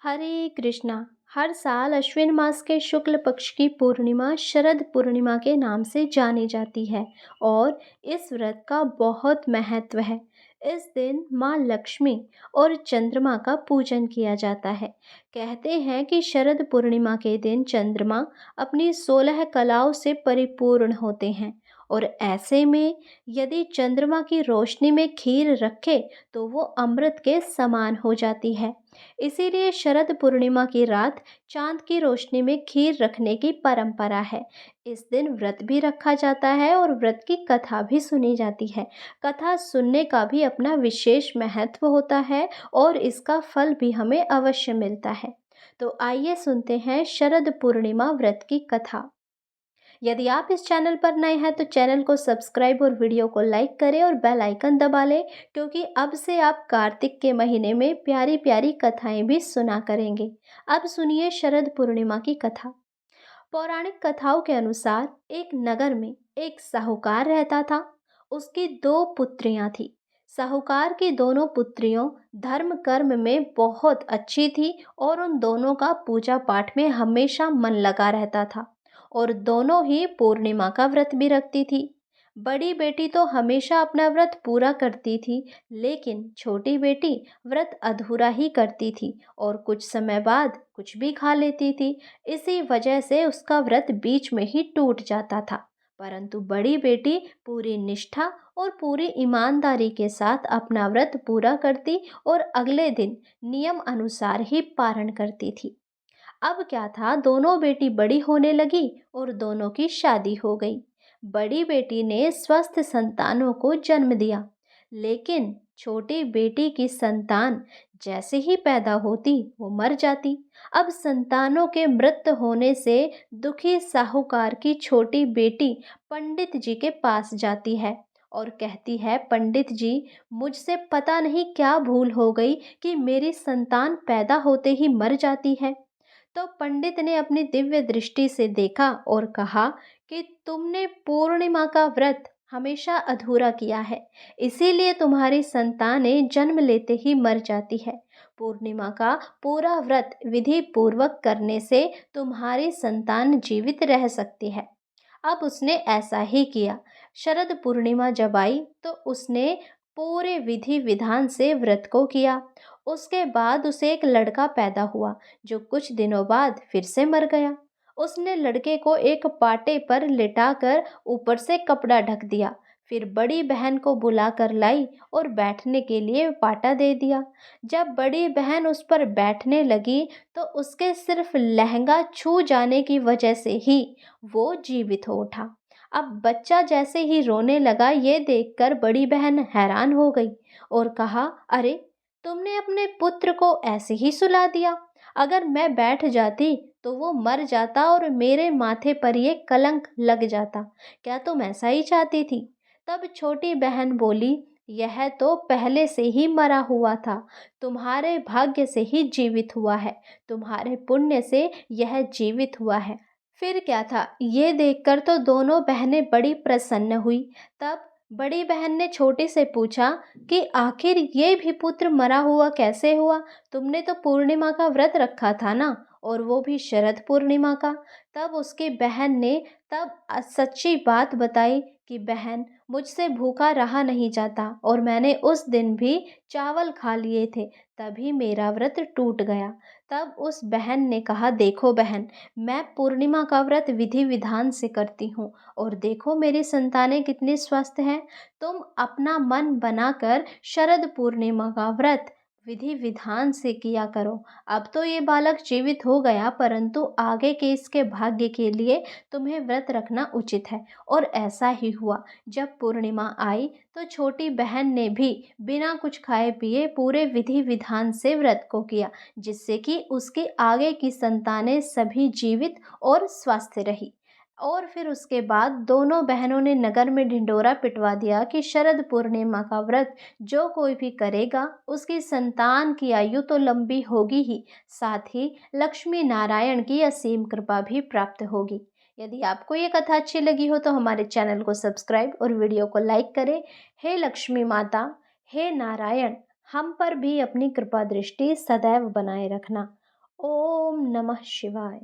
हरे कृष्णा। हर साल अश्विन मास के शुक्ल पक्ष की पूर्णिमा शरद पूर्णिमा के नाम से जानी जाती है और इस व्रत का बहुत महत्व है। इस दिन माँ लक्ष्मी और चंद्रमा का पूजन किया जाता है। कहते हैं कि शरद पूर्णिमा के दिन चंद्रमा अपनी 16 कलाओं से परिपूर्ण होते हैं और ऐसे में यदि चंद्रमा की रोशनी में खीर रखे तो वो अमृत के समान हो जाती है। इसीलिए शरद पूर्णिमा की रात चांद की रोशनी में खीर रखने की परंपरा है। इस दिन व्रत भी रखा जाता है और व्रत की कथा भी सुनी जाती है। कथा सुनने का भी अपना विशेष महत्व होता है और इसका फल भी हमें अवश्य मिलता है। तो आइए सुनते हैं शरद पूर्णिमा व्रत की कथा। यदि आप इस चैनल पर नए हैं तो चैनल को सब्सक्राइब और वीडियो को लाइक करें और बेल आइकन दबा लें, क्योंकि अब से आप कार्तिक के महीने में प्यारी प्यारी कथाएं भी सुना करेंगे। अब सुनिए शरद पूर्णिमा की कथा। पौराणिक कथाओं के अनुसार एक नगर में एक साहूकार रहता था। उसकी दो पुत्रियां थीं। साहूकार की दोनों पुत्रियों धर्म कर्म में बहुत अच्छी थी और उन दोनों का पूजा पाठ में हमेशा मन लगा रहता था और दोनों ही पूर्णिमा का व्रत भी रखती थी। बड़ी बेटी तो हमेशा अपना व्रत पूरा करती थी, लेकिन छोटी बेटी व्रत अधूरा ही करती थी और कुछ समय बाद कुछ भी खा लेती थी। इसी वजह से उसका व्रत बीच में ही टूट जाता था। परंतु बड़ी बेटी पूरी निष्ठा और पूरी ईमानदारी के साथ अपना व्रत पूरा करती और अगले दिन नियम अनुसार ही पारण करती थी। अब क्या था, दोनों बेटी बड़ी होने लगी और दोनों की शादी हो गई। बड़ी बेटी ने स्वस्थ संतानों को जन्म दिया, लेकिन छोटी बेटी की संतान जैसे ही पैदा होती वो मर जाती। अब संतानों के मृत होने से दुखी साहूकार की छोटी बेटी पंडित जी के पास जाती है और कहती है, पंडित जी, मुझसे पता नहीं क्या भूल हो गई कि मेरी संतान पैदा होते ही मर जाती है। तो पंडित ने अपनी दिव्य दृष्टि से देखा और कहा कि तुमने पूर्णिमा का व्रत हमेशा अधूरा किया है, इसीलिए तुम्हारी संतानें जन्म लेते ही मर जाती है। पूर्णिमा का पूरा व्रत विधि पूर्वक करने से तुम्हारी संतान जीवित रह सकती है। अब उसने ऐसा ही किया। शरद पूर्णिमा जब आई तो उसने पूरे विधि विधान से व्रत को किया। उसके बाद उसे एक लड़का पैदा हुआ, जो कुछ दिनों बाद फिर से मर गया। उसने लड़के को एक पाटे पर लिटाकर ऊपर से कपड़ा ढक दिया, फिर बड़ी बहन को बुला कर लाई और बैठने के लिए पाटा दे दिया। जब बड़ी बहन उस पर बैठने लगी तो उसके सिर्फ लहंगा छू जाने की वजह से ही वो जीवित हो उठा। अब बच्चा जैसे ही रोने लगा, ये देखकर बड़ी बहन हैरान हो गई और कहा, अरे, तुमने अपने पुत्र को ऐसे ही सुला दिया। अगर मैं बैठ जाती तो वो मर जाता और मेरे माथे पर ये कलंक लग जाता। क्या तुम ऐसा ही चाहती थी? तब छोटी बहन बोली, यह तो पहले से ही मरा हुआ था। तुम्हारे भाग्य से ही जीवित हुआ है। तुम्हारे पुण्य से यह जीवित हुआ है। फिर क्या था, ये देखकर तो दोनों बहनें बड़ी प्रसन्न हुई। तब बड़ी बहन ने छोटी से पूछा कि आखिर ये भी पुत्र मरा हुआ कैसे हुआ? तुमने तो पूर्णिमा का व्रत रखा था ना, और वो भी शरद पूर्णिमा का। तब उसकी बहन ने सच्ची बात बताई कि बहन, मुझसे भूखा रहा नहीं जाता और मैंने उस दिन भी चावल खा लिए थे, तभी मेरा व्रत टूट गया। तब उस बहन ने कहा, देखो बहन, मैं पूर्णिमा का व्रत विधि विधान से करती हूँ और देखो मेरी संतानें कितनी स्वस्थ हैं। तुम अपना मन बनाकर शरद पूर्णिमा का व्रत विधि विधान से किया करो। अब तो ये बालक जीवित हो गया, परंतु आगे के इसके भाग्य के लिए तुम्हें व्रत रखना उचित है। और ऐसा ही हुआ। जब पूर्णिमा आई तो छोटी बहन ने भी बिना कुछ खाए पिए पूरे विधि विधान से व्रत को किया, जिससे कि उसके आगे की संतानें सभी जीवित और स्वस्थ रही। और फिर उसके बाद दोनों बहनों ने नगर में ढिंढोरा पिटवा दिया कि शरद पूर्णिमा का व्रत जो कोई भी करेगा उसकी संतान की आयु तो लंबी होगी ही, साथ ही लक्ष्मी नारायण की असीम कृपा भी प्राप्त होगी। यदि आपको ये कथा अच्छी लगी हो तो हमारे चैनल को सब्सक्राइब और वीडियो को लाइक करें। हे लक्ष्मी माता, हे नारायण, हम पर भी अपनी कृपा दृष्टि सदैव बनाए रखना। ओम नमः शिवाय।